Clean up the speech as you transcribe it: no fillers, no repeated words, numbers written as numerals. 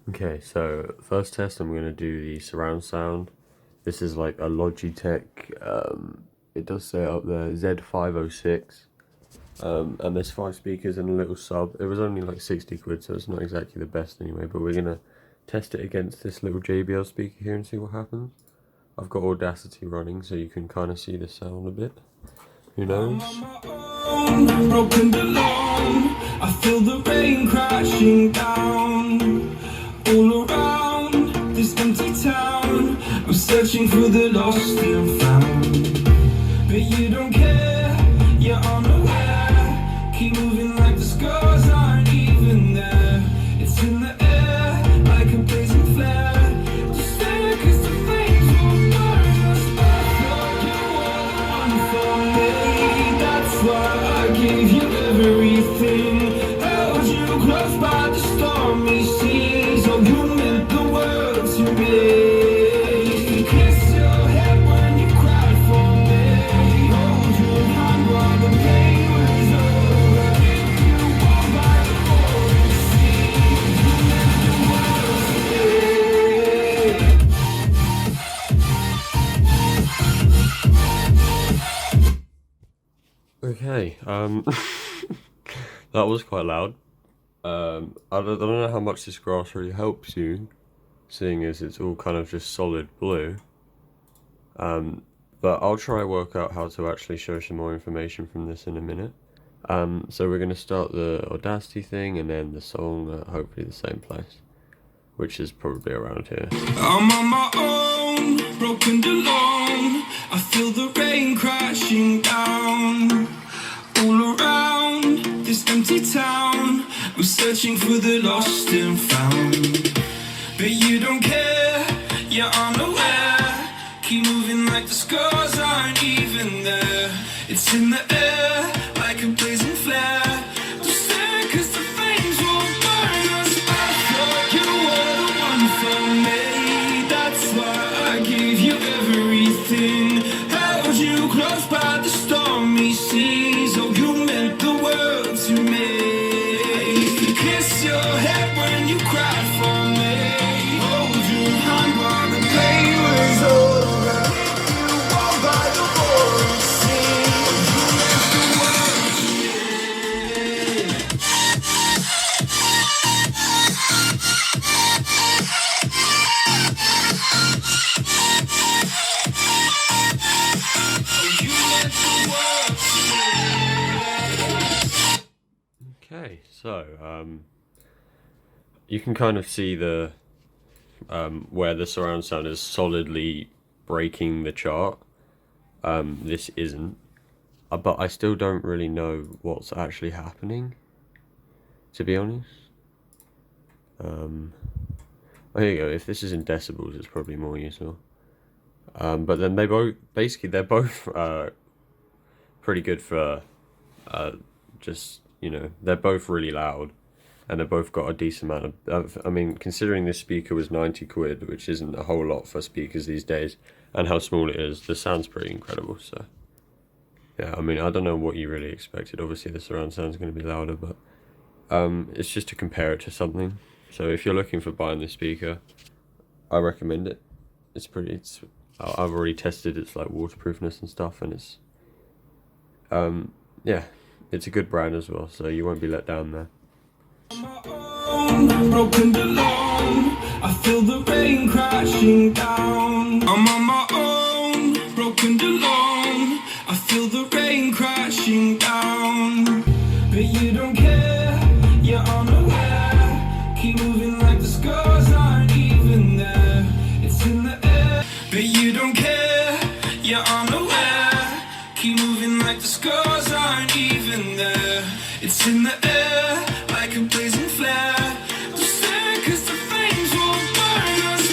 Okay, so first test I'm gonna do the surround sound. This is like a Logitech, it does say up there Z506. And there's 5 speakers and a little sub. It was only like 60 quid, so it's not exactly the best anyway, but we're gonna test it against this little JBL speaker here and see what happens. I've got Audacity running so you can kind of see the sound a bit. Who knows? Broken alone, I feel the rain crashing down all around this empty town. I'm searching for the lost and found, but you don't care, you're unaware. Keep moving like the scars aren't even there. It's in the air like a blazing flare. Just stare 'cause the flames will burn us. I thought you were the one for me. That's why I gave you everything. Held you close by the stormy seas. Oh, you meant the world to me. Kiss your head when you cried for me. Hold your hand while the pain was over. You walk by the roaring sea. You meant the world to me. Okay, that was quite loud. I don't know how much this grass really helps you, seeing as it's all kind of just solid blue. But I'll try work out how to actually show some more information from this in a minute. So we're going to start the Audacity thing and then the song at hopefully the same place, which is probably around here. I'm on my own, broken alone. I feel the rain crashing down all around this empty town. I'm searching for the lost and found, but you don't care, you're unaware. Keep moving like the scars aren't even there. It's in the air like a blazing flare. Just stare 'cause the flames will burn us. I thought you were the one for me. That's why I gave you everything. Held you close by the stormy seas. Oh, you meant the world to me. Kiss your head when you cried for me. Hold your hand while the pain was over. You walk by the roaring sea. You meant the world to me. You meant the world to me. Okay, so you can kind of see the where the surround sound is solidly breaking the chart. This isn't, but I still don't really know what's actually happening, to be honest. Oh, here you go. If this is in decibels, it's probably more useful. But then they're both pretty good for just, you know, they're both really loud, and they've both got a decent amount of, I mean, considering this speaker was 90 quid, which isn't a whole lot for speakers these days, and how small it is, the sound's pretty incredible. So yeah, I mean, I don't know what you really expected. Obviously the surround sound's going to be louder, but it's just to compare it to something. So if you're looking for buying this speaker, I recommend it. I've already tested its like waterproofness and stuff, and it's yeah, it's a good brand as well, so you won't be let down there. Broken alone, I feel the rain crashing down. I'm on my own, broken alone. I feel the rain crashing down, but you don't care, you're unaware. Keep moving like the scars aren't even there. It's in the air, but you don't care, you're unaware. Keep moving like the scars aren't even there. It's in the air